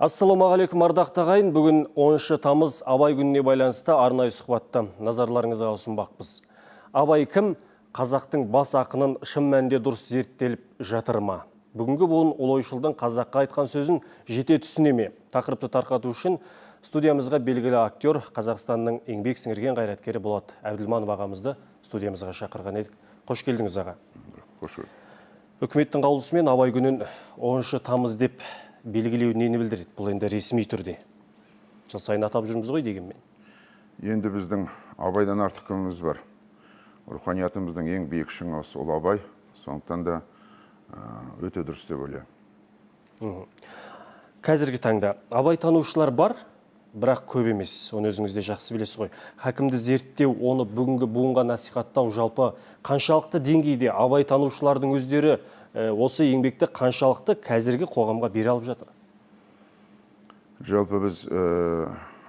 Ассалаумағалейкум ардақты ағайын. Бүгін 10 тамыз Абай күніне байланысты арнайы сұхбатты назарларыңызға ұсынбақпыз. Абай кім? Қазақтың бас ақынын шын мәнінде дұрыс зерттеліп жатыр ма? Бүгінгі буын ұлы ойшылдың қазаққа айтқан сөзін жете түсіне ме? Тақырыпты тарқату үшін студиямызға белгілі актер, Қазақстанның еңбек сіңірген қайраткері Болат Әбділманов ағамызды студиямызға шақырған едік. Қош келдіңіз аға. Қош. Үкіметтің қаулысымен Абай күнін 10 тамыз деп белгілеу нені білдіреді? Бұл енді ресми түрде. Жыл сайын атап жүрміз ғой дегенмен. Енді біздің Абайдан артық кіміміз бар. Руханиятымыздың ең биік шыңы ол Абай. Сондықтан да өте дұрыс деп ойлаймын. Қазіргі таңда Абай танушылар бар, бірақ көп емес. Оны өзіңіз де жақсы білесіз ғой. Хакімді зерттеу, оны бүгінгі буынға насихаттау жалпы қаншалықты деңгейде Абай танушылардың өздері осы еңбекті қаншалықты қазіргі қоғамға бере алып жатыр? Жалпы біз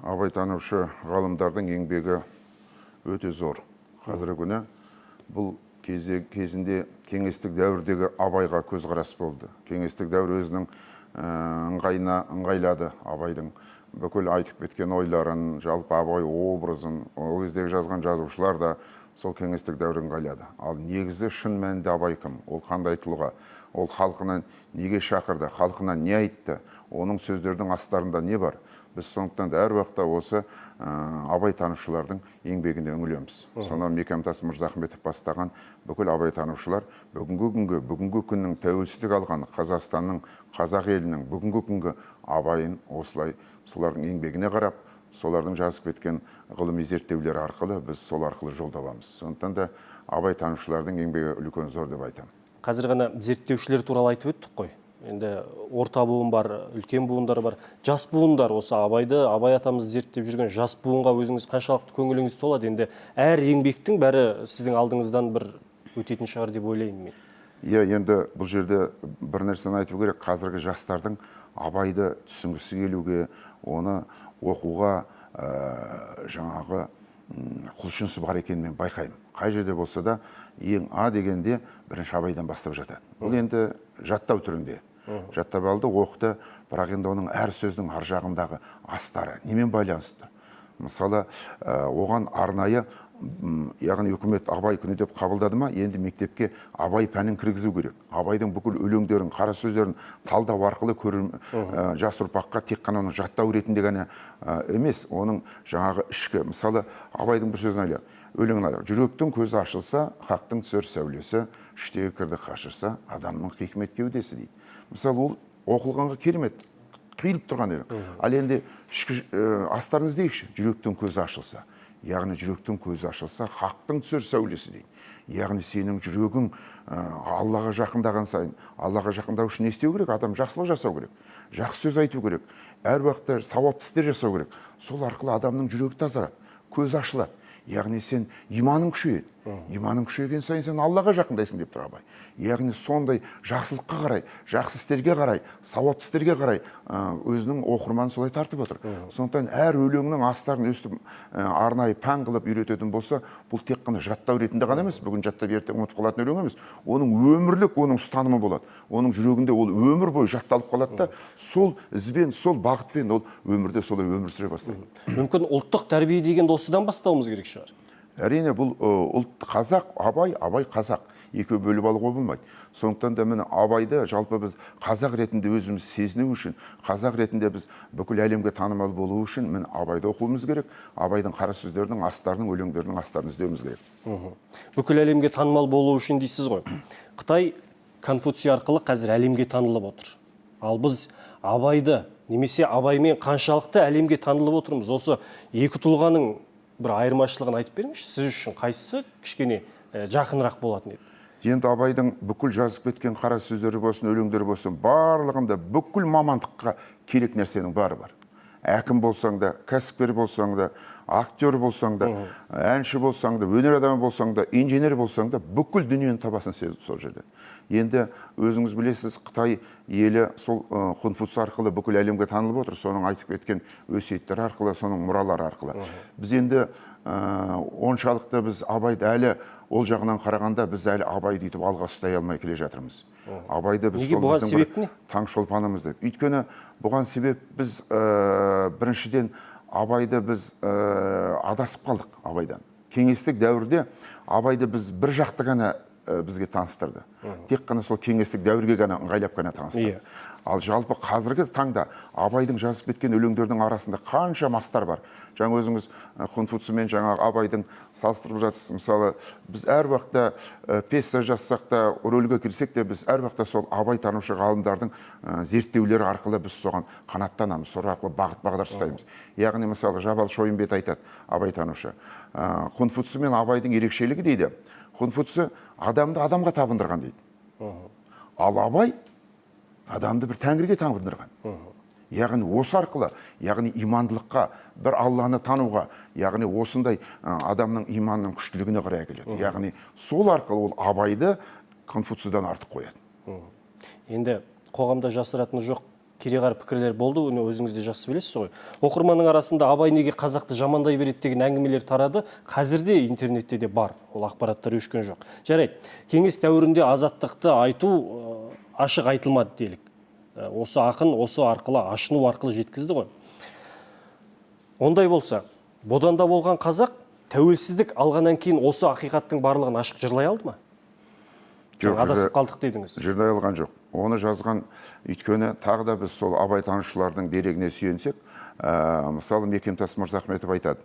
Абай танушы ғалымдардың еңбегі өте зор. Қазіргі күні бұл кезінде кеңестік дәуірдегі Абайға көзқарас болды. Кеңестік дәуір өзінің ыңғайлады Абайдың бүкіл айтып кеткен ойларын, жалпы Абай образын, ол кездегі жазған жазушылар да сол кеңестік дәуір ыңғайлады. Ал негізі шын мәнінде Абай кім? Ол қандай тұлға? Ол халқынан неге шақырды? Халқына не айтты? Оның сөздердің астарында не бар? Біз сондықтан да әр уақытта осы Абай танушылардың еңбегіне үңілеміз. Сонан Мекемтас Мырзахметов бастаған бүкіл Абай танушылар бүгінгі күннің тәуелсіздік алған Қазақстанның, қазақ елінің бүгінгі күнгі Абайын осылай солардың еңбегіне қарап, солардың жазып кеткен ғылыми зерттеулері арқылы біз сол арқылы жол табамыз. Сондықтан да Абай танушылардың еңбегі үлкен зор деп айтамын. Қазір ғана зерттеушілер туралы айтып өттік қой. Енді орта буын бар, үлкен буындар бар. Жас буындар осы Абайды, Абай атамызды зерттеп жүрген жас буынға өзіңіз қаншалықты көңіліңіз толады? Енді әр еңбектің бәрі сіздің алдыңыздан бір өтетін шығар деп ойлаймын мен. Иә, енді бұл жерде бір нәрсені айту керек. Қазіргі жастардың Абайды түсінгісі келуге, оны оқуға жаңағы құлшынысы бар екенін мен байқаймын. Қай жерде болса да ең дегенде бірінші Абайдан бастап жатады. Ол енді жаттау түрінде. Жаттап алды, оқыды, бірақ енді оның әр сөздің ар жағындағы астары немен байланысты? Мысалы, оған арнайы, яғни үкімет Абай күні деп қабылдады ма, енді мектепке Абай пәнін кіргізу керек. Абайдың бүкіл өлеңдерін, қара сөздерін талдау арқылы жас ұрпаққа тек қана оны жаттау ретінде ғана емес, оның жаңағы ішкі, мысалы, Абайдың бір сөзін айтайық. Өлеңін айтайық. Жүректің көзі ашылса, хақтың түсер сәулесі, іштегі кірді қашырса, адамның хикмет кеудесі дейді. Мысалы, ол оқылғанға керемет, қиылып тұрған еді. Ал енді астарын іздейікші, жүректің көзі ашылса. Яғни жүректің көзі ашылса, хақтың түсер сәулесі дейді. Яғни сенің жүрегің Аллаға жақындаған сайын, Аллаға жақындау үшін не істеу керек? Адам жақсылық жасау керек, жақсы сөз айту керек, әр уақытта сауапты істер жасау керек. Сол арқылы адамның жүрегі тазарады, көзі ашылады. Яғни сен иманың күшейеді. Иманың күшейген сайын сен Аллаға жақындайсың деп тұр Абай. Яғни сондай жақсылыққа қарай, жақсы істерге қарай, сауапты істерге қарай өзінің оқырманын солай тартып отыр. Сондықтан әр өлеңнің астарын өстіп арнайы пән қылып үйрететін болса, бұл тек қана жаттау ретінде ғана емес, бүгін жаттап ертең ұмытып қалатын өлең емес. Оның өмірлік, оның ұстанымы болады. Оның жүрегінде ол өмір бойы жатталып қалады да, сол ізбен, сол бағытпен ол өмірде солай өмір сүре бастайды. Мүмкін ұлттық тәрбие дегенді осыдан бастауымыз керек шығар. Әрине, бұл ұлт қазақ, Абай қазақ. Екеу бөліп алуға болмайды. Сондықтан да міне Абайды жалпы біз қазақ ретінде өзіміз сезіну үшін, қазақ ретінде біз бүкіл әлемге танымал болу үшін міне Абайды оқуымыз керек. Абайдың қара сөздерінің астарының, өлеңдерінің астарын іздеуіміз керек. Бүкіл әлемге танымал болу үшін дейсіз ғой. Қытай Конфуций арқылы қазір әлемге танылып отыр. Ал біз Абайды немесе Абаймен қаншалықты әлемге танылып отырмыз? Осы екі тұлғаның бір айырмашылығын айтып беріңізші, сіз үшін қайсысы кішкене жақынырақ болатын еді? Енді Абайдың бүкіл жазып кеткен қара сөздері болсын, өлеңдері болсын, барлығында бүкіл мамандыққа керек нәрсенің бары бар. Әкім болсаң да, кәсіпкер болсаң да, актер болсаң да, әнші болсаң да, өнер адамы болсаң да, инженер болсаң да, бүкіл дүниені табасын сол жерде. Енді өзіңіз білесіз, Қытай елі сол Конфуций арқылы бүкіл әлемге танылып отыр, соның айтып кеткен өсиеттері арқылы, соның мұралары арқылы. Біз енді оншалықты біз абайды әлі ол жағынан қарағанда біз әлі абайды үйтіп алға ұстай алмай келе жатырмыз. Абайды біз неге бұған себеп не? таңшолпанымыз деп. Өйткені бұған себеп біз біріншіден абайды біз адасып қалдық абайдан. Кеңестік дәуірде абайды біз бір жақты ғана бізге таныстырды. Тек қана сол кеңестік дәуірге ғана ыңғайлап қана таныстырды. Ал жалпы қазіргі таңда абайдың жазып кеткен өлеңдердің арасында қанша мастар бар. Жаңа өзіңіз Хунфуцумен жаңағы абайдың салыстырып жатсыз. Мысалы, біз әр уақытта пьеса жазсақ та, рөлге кірсек те, біз әр уақытта сол абай танушы ғалымдардың зерттеулері арқылы біз соған қанаттанамыз, сол арқылы бағыт-бағдар ұстаймыз. Яғни, мысалы, Жабал Шойынбет айтады, абай танушы. Хунфуцу мен абайдың ерекшелігі дейді. Хунфуцу адамды адамға табындырған дейді. Ал абай адамды бір тәңірге табындырған. Яғни осы арқылы, яғни имандылыққа, бір Алланы тануға, яғни осындай адамның иманның күштілігіне қарай әкеледі. Яғни сол арқылы ол абайды Конфуцийдан артық қояды. Енді қоғамда жасыратыны жоқ кереғар пікірлер болды, оны өзіңіз де жақсы білесіз ғой. Оқырманның арасында абай неге қазақты жамандай береді деген әңгімелер тарады. Қазірде интернетте де бар, ол ақпараттар өшкен жоқ. Жарайды, кеңес дәуірінде азаттықты айту ашық айтылмады делік. Осы ақын осы арқылы, ашыну арқылы жеткізді ғой. Ондай болса, боданда болған қазақ тәуелсіздік алғаннан кейін осы ақиқаттың барлығын ашық жырлай алды ма? Жоқ, адасып қалдық дедіңіз. Жырлай алған жоқ. Оны жазған, өйткені тағы да біз сол абай танушылардың дерегіне сүйенсек, мысалы Мекемтас Мырзахметов айтады,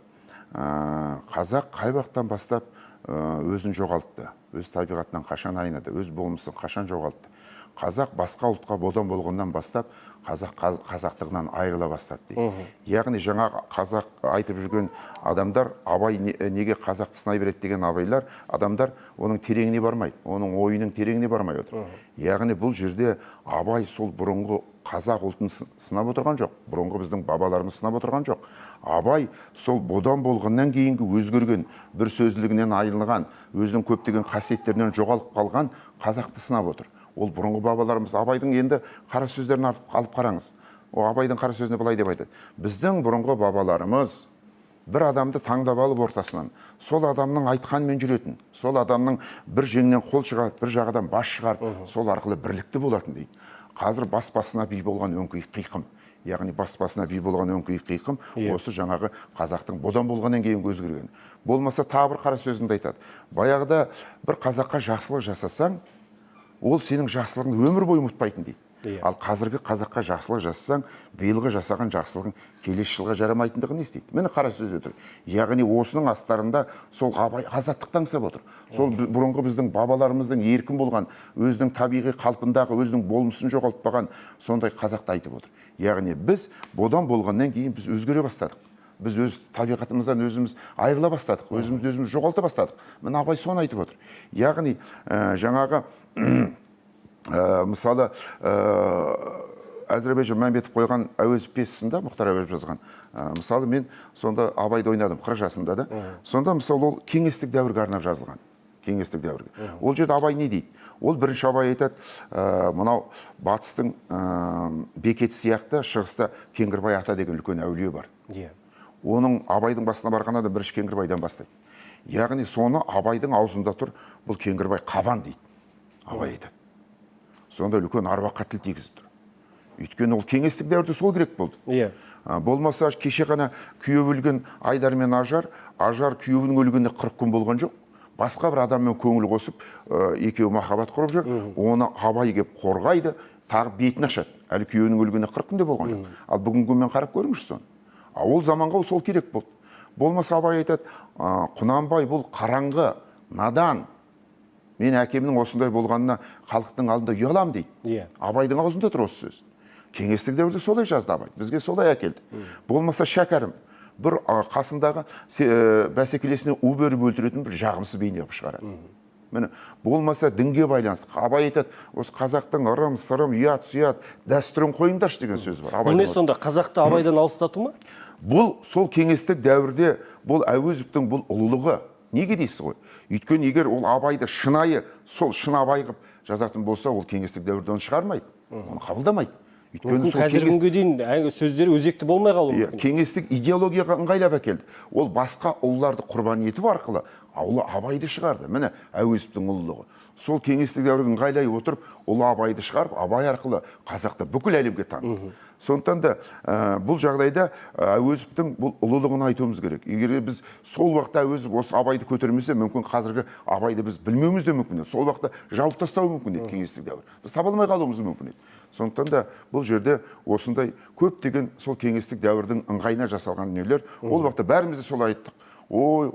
қазақ қай уақыттан бастап өзін жоғалтты, өз табиғатынан қашан айнады, өз болмысын қашан жоғалтты. Қазақ басқа ұлтқа бодан болғаннан бастап қазақтығынан айырыла бастады дейді. Яғни жаңа қазақ айтып жүрген адамдар, абай неге қазақты сынай береді деген абайлар, адамдар оның тереңіне бармайды, оның ойының тереңіне бармай отыр. Яғни бұл жерде абай сол бұрынғы қазақ ұлтын сынап отырған жоқ, бұрынғы біздің бабаларымыз сынап отырған жоқ. Абай сол бодан болғаннан кейінгі өзгерген, бір сөзділігінен айырылған, өзінің көптеген қасиеттерінен жоғалып қалған қазақты сынап отыр. Ол бұрынғы бабаларымыз абайдың енді қара сөздерін алып қараңыз. О абайдың қара сөзіне былай деп айтады. Біздің бұрынғы бабаларымыз бір адамды таңдап алып ортасынан, сол адамның айтқанымен жүретін, сол адамның бір жеңнен қол шығарып, бір жағадан бас шығарып, сол арқылы бірлікті болатын дейді. Қазір бас-басына би болған өңкей қиқым. Яғни бас-басына би болған өңкей қиқым осы жаңағы қазақтың бодан болғаннан кейін өзгерген. Болмаса тағы бір қара сөзінде айтады. Баяғыда бір қазаққа жақсылық жасасаң, ол сенің жақсылығын өмір бойы ұмытпайтын дейді. Ал қазіргі қазаққа жақсылық жасасаң, биылғы жасаған жақсылығың келесі жылға жарамайтындығын естиді. Міне қара сөз отыр. Яғни осының астарында сол абай азаттықты аңсап отыр. Сол бұрынғы біздің бабаларымыздың еркін болған, өзінің табиғи қалпындағы, өзінің болмысын жоғалтпаған сондай қазақты айтып отыр. Яғни біз бодан болғаннан кейін біз өзгере бастадық. Біз өз табиғатымыздан өзіміз айырыла бастадық, өзіміз жоғалта бастадық. Міне абай соны айтып отыр. Яғни жаңағы мысалы Әзірбайжан Мәмбетов қойған Әуезов пьесасында, Мұхтар Әуезов жазған, мысалы мен сонда абайды ойнадым 40 жасында да. Сонда мысалы ол кеңестік дәуірге арнап жазылған. Кеңестік дәуірге. Ол жерде абай не дейді? Ол бірінші абай айтады, мынау батыстың Бекет сияқты, шығыста Кеңгірбай ата деген үлкен әулие бар. Оның абайдың басына барғанда да бірінші Кеңгірбайдан бастайды. Яғни соны абайдың аузында тұр, бұл Кеңгірбай қабан дейді. Абай айтады. Сонда үлкен аруаққа тіл тигізіп тұр. Өйткені ол кеңестік дәуірде сол керек болды. Болмаса кеше ғана күйеу өлген Айдар мен Ажар күйеуінің өлгеніне 40 күн болған жоқ. Басқа бір адаммен көңіл қосып, екеуі махаббат құрып жүр. Оны абай кеп қорғайды, тағы бетін ашады. Әлі күйеуінің өлгеніне 40 күнде болған жоқ. Ал бүгінгі күнмен қарап көріңізші соны. Ол заманға сол керек болды. Болмаса абай айтады, Құнанбай бұл қараңғы, надан. Мен әкемнің осындай болғанына халықтың алдында ұялам дейді. Абайдың аузында тұр осы сөз. Кеңестік дәуірде солай жазды абай. Бізге солай әкелді. Болмаса Шәкәрім бір қасындағы бәсекелесіне у беріп өлтіретін бір жағымсыз бейне қылып шығарады. Міне, болмаса дінге байланысты. Абай айтады, осы қазақтың ырым, сырым, ұят, сұят, дәстүрін қойыңдаршы деген сөз бар. Бұл не сонда қазақты абайдан алыстату ма? Бұл сол кеңестік дәуірде бұл Әуезовтің бұл ұлылығы. Неге дейсіз ғой? Өйткені егер ол абайды шынайы, сол шын абай қылып жазатын болса, ол кеңестік дәуірден шығармайды, оны қабылдамайды. Мүмкін қазіргі күнге дейін сөздері өзекті болмай қалуы мүмкін. Кеңестік идеологияға ыңғайлап әкелді. Ол басқа ұлыларды құрбан етіп арқылы ұлы Абайды шығарды. Міне Әуезовтің ұлылығы. Сол кеңестік дәуірге ыңғайлай отырып, ұлы Абайды шығарып, Абай арқылы қазақты бүкіл әлемге танытты. Сондықтан да бұл жағдайда Әуезовтің бұл ұлылығын айтуымыз керек. Егер біз сол уақытта Әуезов осы Абайды көтермесе, мүмкін қазіргі Абайды біз білмеуіміз де мүмкін еді. Сол уақытта жауып тастау мүмкін еді кеңестік дәуір. Біз таба алмай қалуымыз мүмкін еді. Сондықтан да бұл жерде осындай көптеген сол кеңестік дәуірдің ыңғайына жасалған дүниелер, ол уақытта бәріміз де солай айттық. Ой,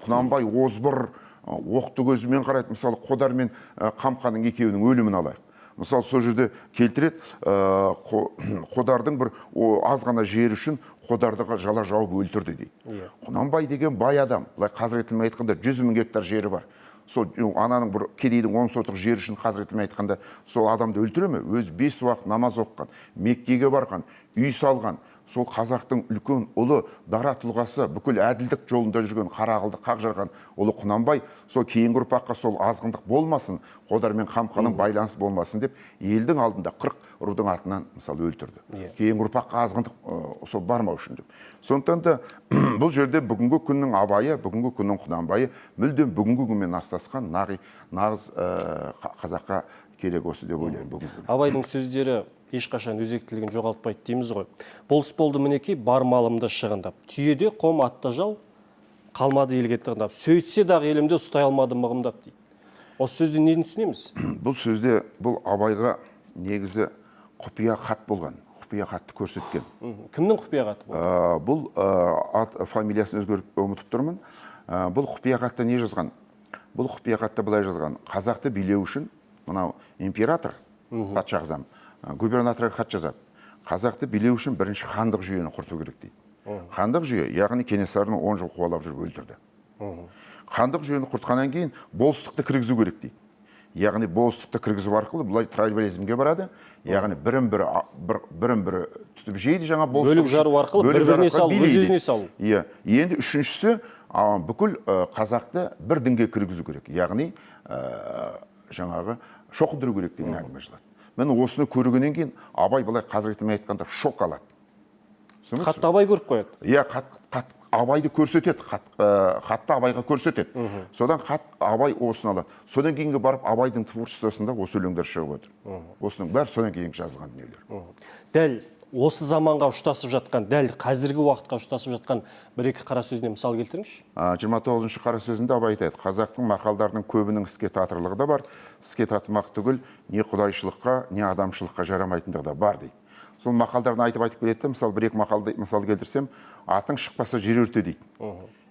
Құнанбай озбыр, оқты көзімен қарайды. Мысалы, Қодар мен Қамқаның екеуінің өлімін алайық. Мысалы, сол жерде келтіреді, Қодардың бір аз ғана жері үшін Қодарды жала жауып өлтірді дейді. Құнанбай деген бай адам, былай қазіргі тілмен айтқанда 100.000 гектар жері бар. Сол ананың бір кедейдің 10 сотық жері үшін қазіргі тілмен айтқанда сол адамды өлтіре ме? Өз 5 уақыт намаз оқыған, Меккеге барған, үй салған, сол қазақтың үлкен ұлы дара тұлғасы, бүкіл әділдік жолында жүрген, қара ақылды қақ жарған ұлы Құнанбай, сол кейінгі ұрпаққа сол азғындық болмасын, Қодар мен Қамқаның байланысы болмасын деп, елдің алдында 40 рудың атынан мысалы өлтірді. Кейінгі ұрпаққа азғындық сол бармау үшін деп. Сондықтан да бұл жерде бүгінгі күннің Абайы, бүгінгі күннің Құнанбайы мүлдем бүгінгі күнмен астасқан нағыз қазаққа керек осы деп ойлаймын бүгінгі. Абайдың сөздері ешқашан өзектілігін жоғалтпайды дейміз ғой. Болыс болды мінекей бар малымды шығындап, түйеде қом атта жал қалмады елге тығындап, сөйтсе дағы елімде ұстай алмады мығымдап дейді. Осы сөзді неден түсінеміз? Бұл сөзде бұл Абайға негізі құпия хат болған, құпия хатты көрсеткен. Кімнің құпия хаты болды? Бұл ат фамилиясын өзгеріп ұмытып тұрмын. Бұл құпия хатта не жазған? Бұл құпия хатта былай жазған: қазақты билеу үшін мынау император, патша ағзам, губернаторға хат жазады. Қазақты билеу үшін бірінші хандық жүйені құрту керек дейді. Хандық жүйе, яғни Кенесарыны 10 жыл қуалап жүріп өлтірді. Хандық жүйені құртқаннан кейін болыстықты кіргізу керек дейді. Яғни болыстықты кіргізу арқылы бұлай трибализмге барады. Яғни бірін-бірі түтіп жейді жаңа болыстық. Бөлік жару арқылы бір-біріне салу, өз-өзіне салу. Енді үшіншісі бүкіл қазақты бір дінге кіргізу керек. Яғни жаңағы шоқындыру керек деген әңгіме жазылады. Мен осыны көргеннен кейін Абай былай қазіргі тілмен айтқанда шок алады. Хатты Абай көріп қояды. Иә, Абайды көрсетеді, хатты Абайға көрсетеді. Содан хат Абай осыны алады. Содан кейінгі барып Абайдың творчествосында осы өлеңдер шығып отыр. Осының бәрі содан кейін жазылған дүниелер. Дәл осы заманға ұштасып жатқан, дәл қазіргі уақытқа ұштасып жатқан бір-екі қара сөзіне мысал келтіріңізші. 29-шы қара сөзінде Абай айтады: қазақтың мақалдарының көбінің іске татырлығы да бар, іске татымақ түгіл не құдайшылыққа, не адамшылыққа жарамайтындығы да бар дейді. Сол мақалдарын айтып келеді. Мысалы, бір-екі мақалды мысал келтірсем, атың шықпаса жер өрте дейді.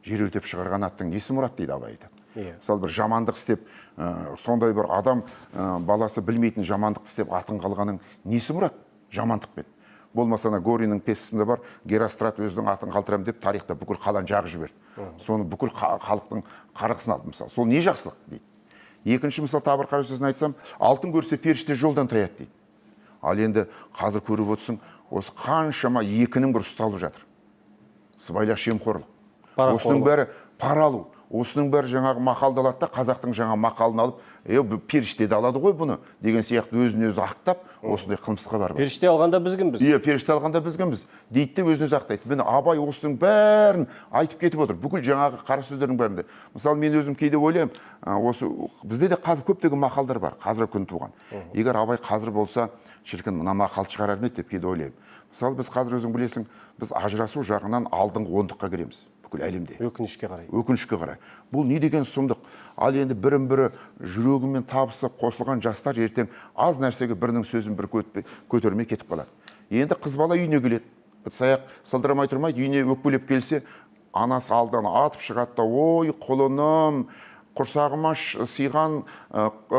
Жер өртеп шығарған аттың несі мұрат дейді Абай айтады. Мысалы, бір жамандық істеп, сондай бір адам баласы білмейтін жамандық істеп атын қалғаның несі мұрат? Жамандықпен. Болмаса Гориннің пьесасында бар, Герострат өзінің атын қалтырам деп тарихта бүкіл қаланы жағып жіберді. Соны бүкіл халықтың қарғысын алды мысалы. Сол не жақсылық дейді. Екінші мысал тағы бір қара сөзін айтсам, алтын көрсе періште жолдан таяды дейді. Ал енді қазір көріп отырсың, осы қаншама екінің бір ұсталып жатыр. Сыбайлас жемқорлық. Осының бәрі пара алу. Осының бәрі жаңағы мақалды алады да, қазақтың жаңа мақалын алып, періште де алады ғой бұны деген сияқты өзін-өзі ақтап, осындай қылмысқа барып. Періште алғанда бізгінбіз. Періште алғанда бізгінбіз дейді де өзін-өзі ақтайды. Міне Абай осының бәрін айтып кетіп отыр. Бүкіл жаңағы қара сөздердің бәрінде. Мысалы, мен өзім кейде ойлаймын, осы бізде де қазір көптеген мақалдар бар, қазіргі күн туған. Егер Абай қазір болса, шіркін мына мақал шығарар ма еді деп кейде ойлаймын. Мысалы, біз қазір өзің білесің, біз ажырасу жағынан алдыңғы 10-қа кіреміз. Бүкіл әлемде. Өкінішке қарай. Өкінішке қарай. Бұл не деген сұмдық? Ал енді бірін-бірі жүрегімен табысып қосылған жастар ертең аз нәрсеге бірінің сөзін бір көтермей кетіп қалады. Енді қыз бала үйіне келеді. Ыдыс-аяқ сылдырамай тұрмайды, үйіне өкпелеп келсе, анасы алдан атып шығады да: ой, құлыным, құрсағыма сыйған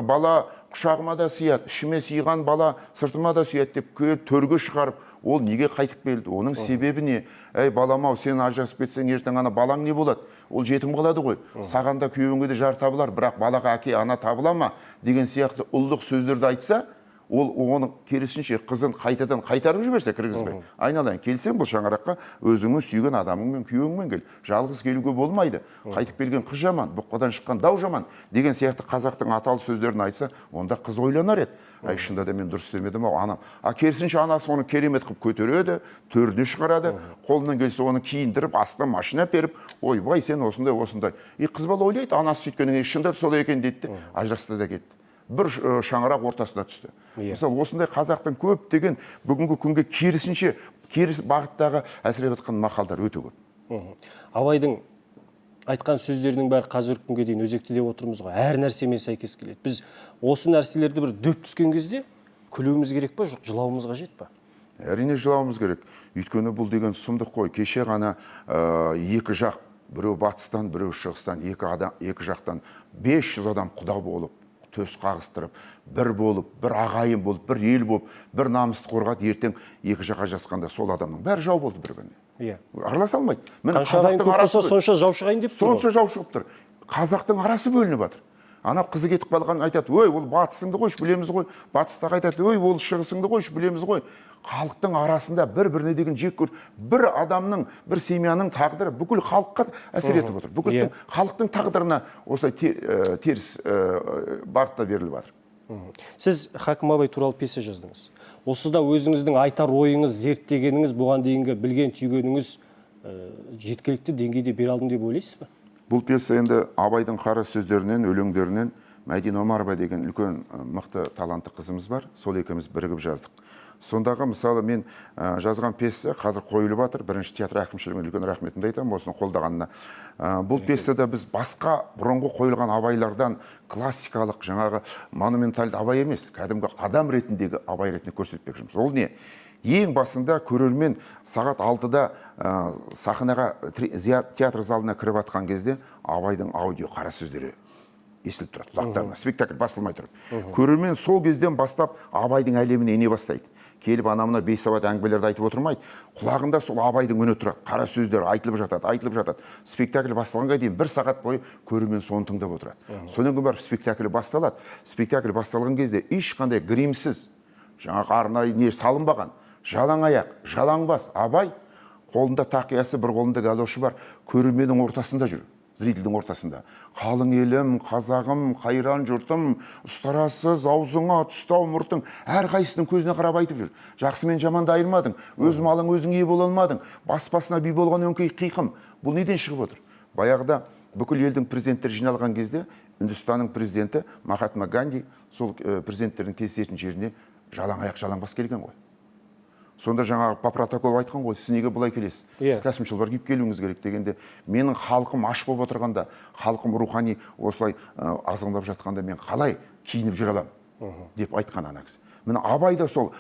бала құшағыма да сыяды, ішіме сыйған бала сыртыма да сыяды деп төрге шығарып, ол неге қайтып келді? Оның себебі не? Әй балам-ау, сен ажырасып кетсең, ертең ана балаң не болады? Ол жетім қалады ғой. Саған да күйеуіңе де жар табылар, бірақ балаға әке ана табыла ма деген сияқты ұлылық сөздерді айтса, ол оның керісінше қызын қайтадан қайтарып жіберсе кіргізбей. Айналайын, келсең бұл шаңыраққа өзіңнің сүйген адамыңмен, күйеуіңмен кел. Жалғыз келуге болмайды. Қайтып келген қыз жаман, бұққадан шыққан дау жаман деген сияқты қазақтың аталы сөздерін айтса, онда қыз ойланар еді. Ай, шында да мен дұрыс істемедім ау, анам. Керісінше анасы оны керемет қылып көтереді, төріне шығарады, қолынан келсе оны киіндіріп, астына машина беріп, ойбай, сен осындай, осындай. Қыз бала ойлайды, анасы сөйткеннен шында да солай екен дейді де, ажырасты да кетті. Бір шаңырақ ортасына түсті. Мысалы, осындай қазақтың көптеген бүгінгі күнге керісінше, керіс бағыттағы әсіреп жатқан мақалдар өте көп. Абайдың айтқан сөздерінің бәрі қазіргі күнге дейін өзектілеп отырмыз ғой. Әр нәрсемен сәйкес келеді. Біз осы нәрселерді бір дөп түскен кезде күлуіміз керек па, жоқ жылауымыз қажет па? Әрине жылауымыз керек. Өйткені бұл деген сұмдық қой. Кеше ғана екі жақ, біреу батыстан, біреу шығыстан, екі жақтан 500 адам құда болып, төс қағыстырып, бір болып, бір ағайын болып, бір ел болып, бір намысты қорғады, ертең екі жаққа жасқанда сол адамның бәрі жау болды бір-біріне. Араласа алмайды. Қанша ағайын көп болса, сонша жау шығайын деп тұр. Сонша жау шығып тұр. Қазақтың арасы бөлініп жатыр. Анау қызы кетіп қалған айтады, ой, ол батысыңды қойшы, білеміз ғой. Батыстағы айтады, ой, ол шығысыңды қойшы, білеміз ғой. Халықтың арасында бір-біріне деген жек көр, бір адамның, бір семьяның тағдыры бүкіл халыққа әсер етіп отыр. Бүкіл халықтың тағдырына осылай теріс бағытта беріліп жатыр. Сіз Хакім Абай туралы пьеса жаздыңыз. Осыда өзіңіздің айтар ойыңыз, зерттегеніңіз, бұған дейінгі білген түйгеніңіз жеткілікті деңгейде бере алдым деп ойлайсыз ба? Бұл пьеса енді Абайдың қара сөздерінен, өлеңдерінен Мәдина Омарова деген үлкен мықты талантты қызымыз бар. Сол екеуміз бірігіп жаздық. Сондағы мысалы мен жазған пьеса қазір қойылып жатыр. Бірінші театр әкімшілігіне үлкен рахметімді айтамын осыны қолдағанына. Бұл пьесада біз басқа бұрынғы қойылған Абайлардан классикалық жаңағы монументальды Абай емес, кәдімгі адам ретіндегі Абай ретінде көрсетпек жұмыс. Ол не? Ең басында көрермен сағат 6-да сахнаға театр залына кіріп атқан кезде Абайдың аудио қара сөздері естіліп тұрады құлақтарына, спектакль басылмай тұрып. Көрермен сол кезден бастап Абайдың әлеміне ене бастайды. Келіп анамына 5 сағат әңгімелерді айтып отырмайды. Құлағында сол Абайдың үні тұрады, қара сөздер айтылып жатады. Спектакль басталғанға дейін 1 сағат бойы көрермен соны тыңдап отырады. Содан кейін барып спектакль басталады. Спектакль басталған кезде ешқандай гримсіз, жаңағы арнайы не салынбаған, жалаң аяқ, жалаң бас Абай, қолында тақиясы, бір қолында галошы бар, көрерменнің ортасында жүр. Зрительдің ортасында. Қалың елім, қазағым, қайран жұртым, ұстарасыз аузыңа тұстау мұртың, әр қайсының көзіне қарап айтып жүр. Жақсы мен жаманды айырмадың, өз малың өзің ие бола алмадың, бас-басына би болған өңкей қиқым. Бұл неден шығып отыр? Баяғыда бүкіл елдің президенттері жиналған кезде Үндістанның президенті Махатма Ганди сол президенттердің кездесетін жеріне жалаң аяқ, жалаң бас келген ғой. Сонда жаңағы по протоколу айтқан ғой, сіз неге бұлай келесіз? Сіз кәсім шалбар киіп келуіңіз керек дегенде, менің халқым аш болып отырғанда, халқым рухани осылай азғындап жатқанда мен қалай киініп жүре аламын деп айтқан ана кісі. Міне Абай да сол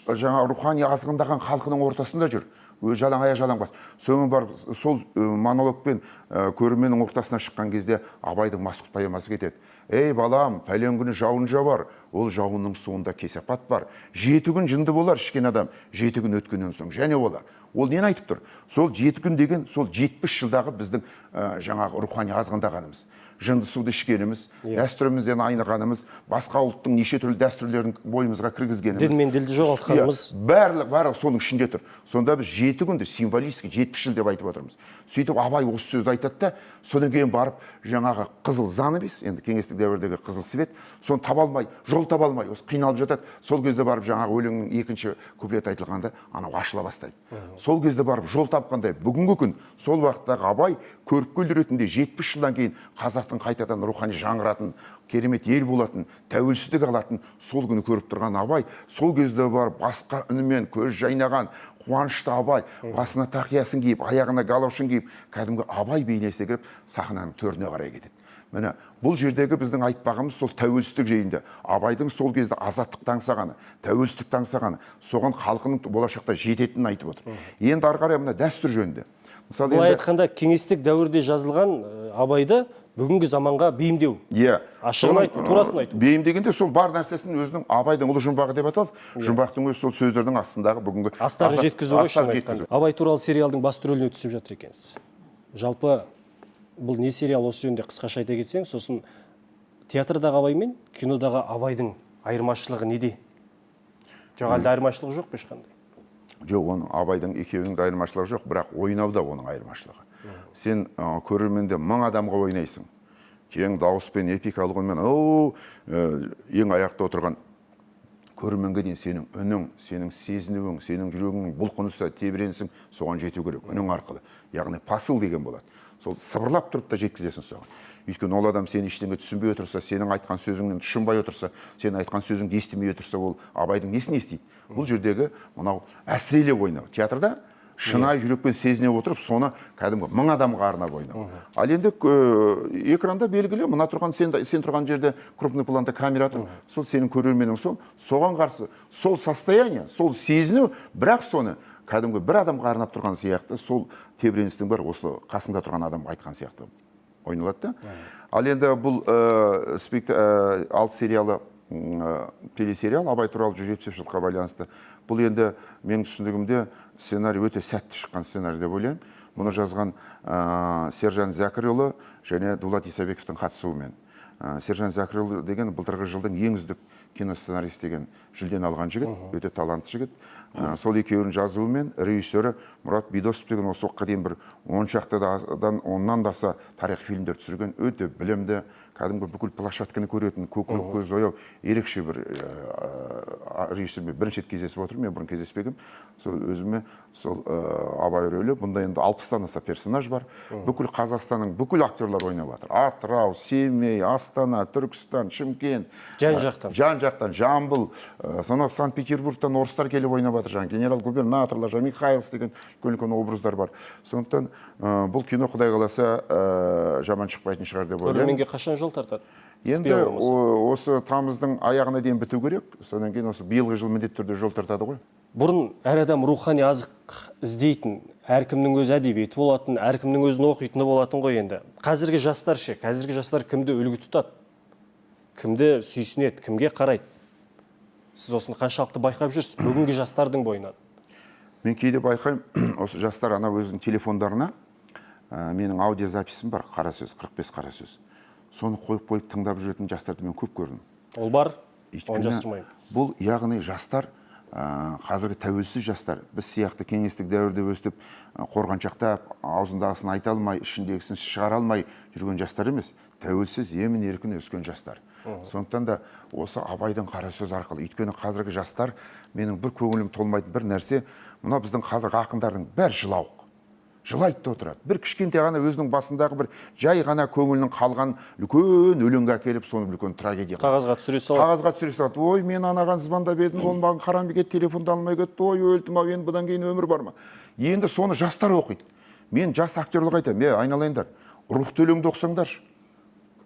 жаңа рухани азғындаған халқының ортасында жүр. Жалаң аяқ, жалаң бас. Соңын барып сол монологпен көрерменнің ортасына шыққан кезде Абайдың Масқұт поэмасы кетеді. Ей балам, пәлен күні жауын жауар, ол жауынның суында кесапат бар. 7 күн жынды болар ішкен адам, 7 күн өткеннен соң және болар. Ол нені айтып тұр? Сол 7 күн деген, сол 70 жылдағы біздің жаңағы рухани азғындағанымыз. Жынды суды ішкеніміз, дәстүрімізден айнығанымыз, басқа ұлттың неше түрлі дәстүрлерін бойымызға кіргізгеніміз. Дін мен ділді жоғалтқанымыз. Барлығы соның ішінде тұр. Сонда біз 7 күнді символистік 70 жыл деп айтып отырмыз. Сөйтіп Абай осы сөзді айтады да, содан кейін барып жаңағы қызыл занавес, енді кеңестік дәуірдегі қызыл свет, соны таба алмай, жол таба алмай, осы қиналып жатады. Сол кезде барып жаңағы өлеңнің екінші куплеті айтылғанда, анау ашыла бастайды. Сол кезде барып жол тапқандай бүгінгі күн сол уақыттағы Абай көріпкел ретінде 70 жылдан кейін қазақтың қайтадан рухани жаңғыратын, керемет ел болатын, тәуелсіздік алатын сол күні көріп тұрған Абай, сол кезде барып басқа үнімен көз жайнаған қуанышты Абай, басына тақиясын киіп, аяғына галошын киіп, кәдімгі Абай бейнесіне кіріп, сахнаның төріне қарай кетеді. Міне, бұл жердегі біздің айтпағымыз сол тәуелсіздік жайында. Абайдың сол кезде азаттықты аңсағаны, тәуелсіздікті аңсағаны, соған халқының болашақта жететінін айтып отыр. Енді ары қарай мына дәстүр жөнінде. Былай айтқанда, кеңестік дәуірде жазылған Абайды бүгінгі заманға бейімдеу. Ашығын айту, турасын айту. Бейімдегенде сол бар нәрсесін өзінің Абайдың ұлы жұмбағы деп аталды. Жұмбақтың өзі сол сөздердің астындағы бүгінгі астарын жеткізу ғой. Абай туралы сериалдың басты рөліне түсіп жатыр екенсіз. Жалпы бұл не сериал, осы жөнінде қысқаша айта кетсең, сосын театрдағы Абай мен кинодағы Абайдың айырмашылығы неде? жоқ, әлде айырмашылық жоқ па ешқандай? Жоқ, оның абайдың екеуінің де айырмашылығы жоқ, бірақ ойнауда оның айырмашылығы. Сен көрерменде 1000 адамға ойнайсың. Кең дауыспен, эпикалық үнмен, ең аяқта отырған көрерменге дейін сенің үнің, сенің сезінуің, сенің жүрегіңнің бұлқынысы, тебіренісің соған жету керек, үнің арқылы. Яғни посыл деген болады. Сол сыбырлап тұрып та жеткізесің соған. Өйткені ол адам сені ештеңе түсінбей отырса, сенің айтқан сөзіңнен тұшынбай отырса, сенің айтқан сөзіңді естімей отырса, ол абайдың несін естиді? Бұл жердегі мынау әсірелеп ойнау. Театрда шынайы жүрекпен сезіне отырып, соны кәдімгі 1000 адамға арнап ойнау. Ал енді экранда белгілі, мына тұрған сен тұрған жерде крупный планда камера тұр. Сол сенің көрерменің соған қарсы сол состояние, сол сезіну, бірақ соны кәдімгі бір адамға арнап тұрған сияқты, сол тебіреністің бір осы қасында тұрған адамға айтқан сияқты ойналады да. Ал енді бұл 6 сериалы телесериал абай туралы 170 жылға байланысты. Бұл енді менің түсінігімде сценарий өте сәтті шыққан сценарий деп ойлаймын. Мұны жазған Сержан Зәкірұлы және Дулат Исабековтың қатысуымен. Сержан Зәкірұлы деген былтырғы жылдың ең үздік киносценарист деген жүлдені алған жігіт, өте талантты жігіт. Сол екеуінің жазуымен режиссері Мұрат Бидосов деген осы уақытқа дейін бір 10 шақтыдан оннан да аса тарих фильмдер түсірген, өте білімді, кәдімгі бүкіл площадканы көретін, көкірек көз ояу, ерекше бір режиссермен бірінші рет кездесіп отырмын, мен бұрын кездеспегем. Сол өзіме сол абай рөлі, бұнда енді 60-тан аса персонаж бар. Бүкіл Қазақстанның бүкіл актерлар ойнап жатыр. Атырау, Семей, Астана, Түркістан, Шымкент, жан-жақтан, Жамбыл, Санкт-Петербургтан орыстар келіп ойнап жатыр. Генерал-губернаторлар, Михайловс деген үлкен образдар бар. Сондықтан бұл кино құдай қаласа жаман шықпайтын шығар деп ойлаймын. Көрерменге қашан жол тартады? Енді осы тамыздың аяғына дейін біту керек. Содан кейін осы биылғы жыл міндетті түрде жол тартады ғой. Бұрын әр адам рухани азық іздейтін, әркімнің өз әдебиеті болатын, әркімнің өзін оқитыны болатын ғой енді. Қазіргі жастар кімді үлгі тұтады? Кімді сүйсінеді, кімге қарайды? Сіз осыны қаншалықты байқап жүрсіз бүгінгі жастардың бойынан? Мен кейде байқаймын, осы жастар ана өзінің телефондарына менің аудиозаписім бар, қара сөз, 45 қара сөз. Соны қойып тыңдап жүретін жастарды мен көп көрдім. Ол бар, оны жасырмаймын. Бұл яғни жастар, қазіргі тәуелсіз жастар, біз сияқты кеңестік дәуірде өстіп, қорғаншақтап, аузындағысын айта алмай, ішіндегісін шығара алмай жүрген жастар емес, тәуелсіз, емін еркін өскен жастар. Сондықтан да осы абайдың қара сөз арқылы, өйткені қазіргі жастар менің бір көңілім толмайтын бір нәрсе, мына біздің қазіргі ақындардың бәрі жылауық. Жылайды да отырады. Бір кішкентай ғана өзінің басындағы бір жай ғана көңілінің қалған үлкен өлеңге әкеліп, соны үлкен трагедия. Қағазға түсіре салады. Ой, мен анаған звондап едім, ол маған қарамай кетті, телефонды алмай кетті. Ой, өлдім, енді бұдан кейін өмір бар ма? Енді соны жастар оқиды. Мен жас актерлық айтамын, айналайындар, рухты өлеңді оқсаңдаршы.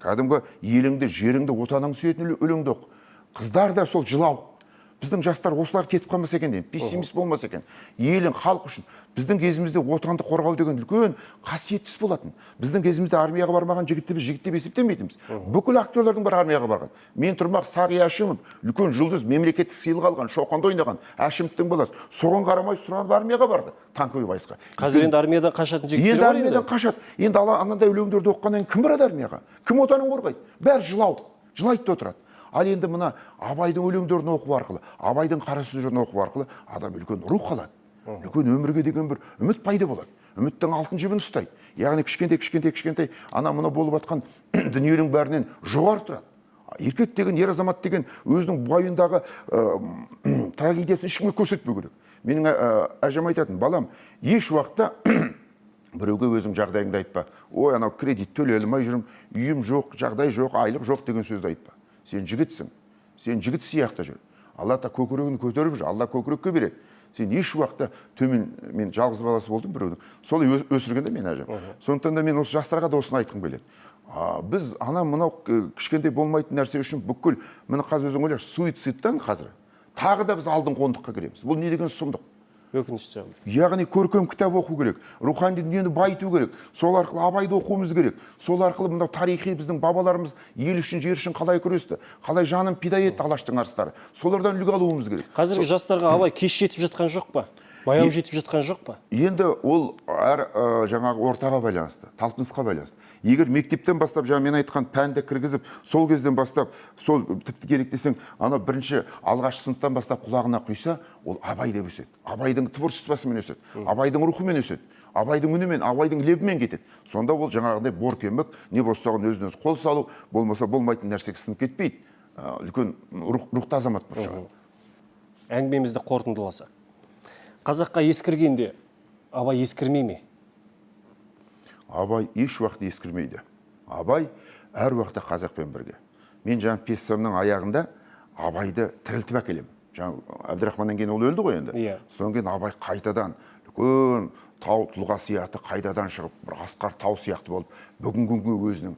Кәдімгі еліңді, жеріңді, отаныңды сүйетін өлеңді оқ. Қыздар да сол жылау. Біздің жастар осылар кетіп қалмаса екен деймін, пессимист болмаса екен. Елің, халық үшін. Біздің кезімізде отанды қорғау деген үлкен қасиетсіз болатын. Біздің кезімізде армияға бармаған жігітті біз жігіт деп есептемейтінбіз. Бүкіл актерлардың бір армияға барған. Мен Тұрмақ Сағи Әшімов, үлкен жұлдыз, мемлекеттік сыйлық алған, Шоқанда ойнаған, Әшімовтің баласы. Соған қарамай сұранып армияға барды, танковый войска. Қазір енді армиядан қашатын жігіттер бар енді. Армиядан қашады. Енді анандай өлеңдерді оқығаннан кім барады армияға? Кім отанын қорғайды? Бәрі жылайды да отырады. Ал енді мына абайдың өлеңдерін оқу арқылы, абайдың қара сөздерін оқу арқылы адам үлкен рух алады. Үлкен өмірге деген бір үміт пайда болады. Үміттің алтын жібін ұстайды. Яғни кішкентай ана мұны болып жатқан дүниенің бәрінен жоғары тұрады. Еркек деген, ер азамат деген өзінің бойындағы трагедиясын ешкімге көрсетпеу керек. Менің әжем айтатын, балам, еш уақытта біреуге өзің жағдайыңды айтпа. Ой, анау кредит төлей алмай жүрмін, үйім жоқ, жағдай жоқ, айлық жоқ деген сөзді айтпа. Сен жігітсің, сен жігіт сияқты жүр. Алла та көкірегін көтеріп жүр, Алла көкірекке береді. Сен еш уақытта төмен, мен жалғыз баласы болдым біреудің. Сол өсіргенде мен әжем. Сондықтан да мен осы жастарға да осыны айтқым келеді. Біз мынау кішкентай болмайтын нәрсе үшін бүкіл, міне қазір өзің ойлашы, суицидтан қазір тағы да біз алдын қондыққа кіреміз. Бұл не деген сұмдық? Өкінішті жағдай. Яғни көркем кітап оқу керек, рухани дүниені байыту керек, сол арқылы абайды оқуымыз керек, сол арқылы мынау тарихи біздің бабаларымыз ел үшін, жер үшін қалай күресті, қалай жанын пида етті Алаштың арыстары, солардан үлгі алуымыз керек. Қазіргі жастарға абай кеш жетіп жатқан жоқ па? Баяу жетіп жатқан жоқ па? Енді ол әр жаңағы ортаға байланысты, талпынысқа байланысты. Егер мектептен бастап, жаңа мен айтқан пәнді кіргізіп, сол кезден бастап, сол тіпті керек десең, ана бірінші алғашқы сыныптан бастап құлағына құйса, ол абай деп өседі. Абайдың творчествосымен өседі, абайдың рухымен өседі, абайдың үнімен, абайдың лебімен кетеді. Сонда ол жаңағыдай боркемік, не болса соған өзін өзі қол салу, болмаса болмайтын нәрсеге сынып кетпейді. Үлкен рухты азамат болып шығады. Әңгімемізді қорытындыласақ. Қазаққа ескіргенде абай ескірмей ме? Абай еш уақытта ескірмейді. Абай әр уақытта қазақпен бірге. Мен жаңа пьесамның аяғында абайды тірілтіп әкелемін. Жаңа Әбдірахманнан кейін ол өлді ғой енді. Содан кейін абай қайтадан үлкен тау тұлға сияқты қайдадан шығып, бір асқар тау сияқты болып, бүгінгі күнге өзінің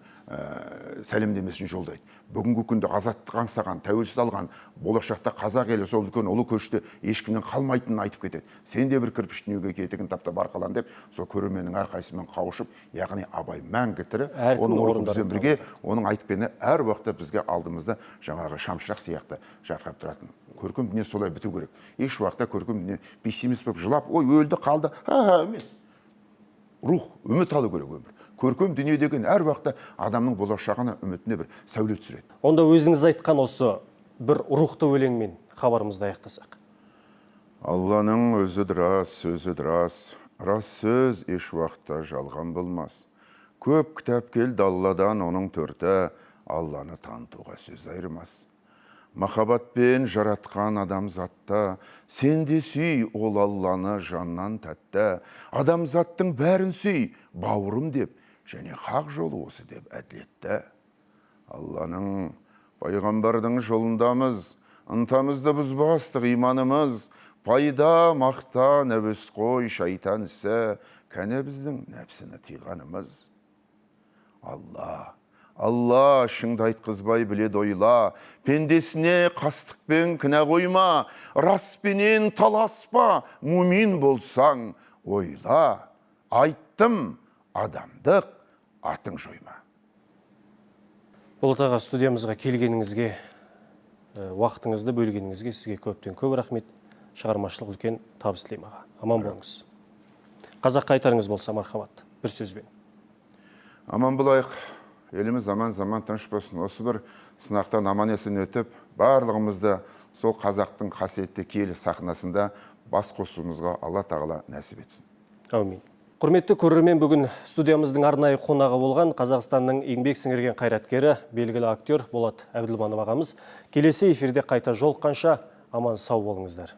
сәлемдемесін жолдайды. Бүгінгі күнде азаттық аңсаған, тәуелсіз алған, болашақта қазақ елі сол үлкен ұлы көшті ешкімнен қалмайтынын айтып кетеді. Сен де бір кірпіш дүниеге кетігін таптап арқалан деп, сол көрерменнің әрқайсысымен қауышып, яғни абай мәңгі тірі, оның орнымен бірге, оның айтқаны әр уақытта бізге алдымызда жаңағы шамшырақ сияқты жарқырап тұратын. Көркем дүние солай біту керек. Еш уақытта көркем дүние пессимист болып жылап, ой өлді қалды, емес. Рух, үміт алу керек өмір. Көркем дүние деген әр уақытта адамның болашағына үмітіне бір сәуле түсіреді. Онда өзіңіз айтқан осы бір рухты өлеңмен хабарымызды аяқтасақ. Алланың өзі рас, рас сөз еш уақытта жалған болмас. Көп кітап келді Алладан, оның төрті, Алланы танытуға сөз айырмас. Махаббатпен жаратқан адамзатта, сен де сүй ол Алланы жаннан тәтті. Адамзаттың бәрін сүй, бауырым деп, және хақ жолы осы деп әділетті. Алланың, пайғамбардың жолындамыз, ынтамызды бұзбастық иманымыз, пайда, мақта, нәвіс қой, шайтан ісі, кәне біздің нәпсіні тиғанымыз. Алла шыңды айтқызбай біледі ойла, пендесіне қастықпен кінә қойма, распенен таласпа, мумин болсаң, ойла, айттым, адамдық, атың жойма. Болат аға, студиямызға келгеніңізге, уақытыңызды бөлгеніңізге сізге көптен көп рахмет, шығармашылық үлкен табыс тілеймін аға. Аман болыңыз. Қазаққа айтарыңыз болса мархабат, бір сөзбен. Аман болайық. Еліміз заман тыныш болсын. Осы бір сынақтан аман есен өтіп, барлығымызды сол қазақтың қасиетті киелі сахнасында бас қосуымызға Алла тағала нәсіп етсін. Әумин. Құрметті көрермен, бүгін студиямыздың арнайы қонағы болған Қазақстанның еңбек сіңірген қайраткері, белгілі актер Болат Әбділманов ағамыз келесі эфирде қайта жолыққанша аман сау болыңыздар.